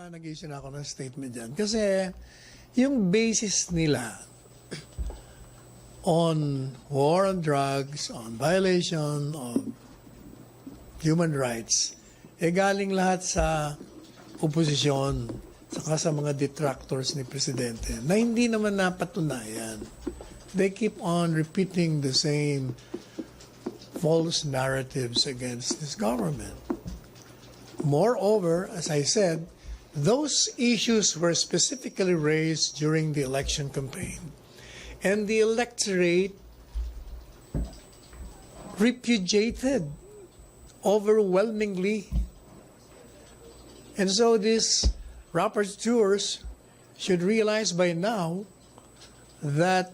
nag-issue na ako ng statement dyan. Kasi yung basis nila on war on drugs, on violation of human rights, galing lahat sa oposisyon, saka sa mga detractors ni Presidente, na hindi naman napatunayan. They keep on repeating the same false narratives against this government. Moreover, as I said, those issues were specifically raised during the election campaign. And the electorate repudiated overwhelmingly. And so these rapporteurs should realize by now that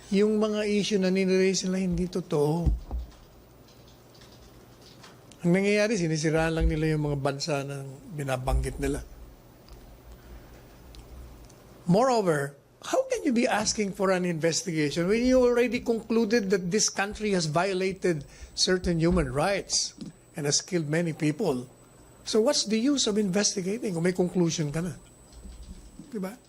yung mga issue na niraise nila hindi totoo. Ang nangyayari, sinisiraan lang nila yung mga bansa na binabanggit nila. Moreover, how can you be asking for an investigation when you already concluded that this country has violated certain human rights and has killed many people? So what's the use of investigating kung may conclusion ka na? Diba?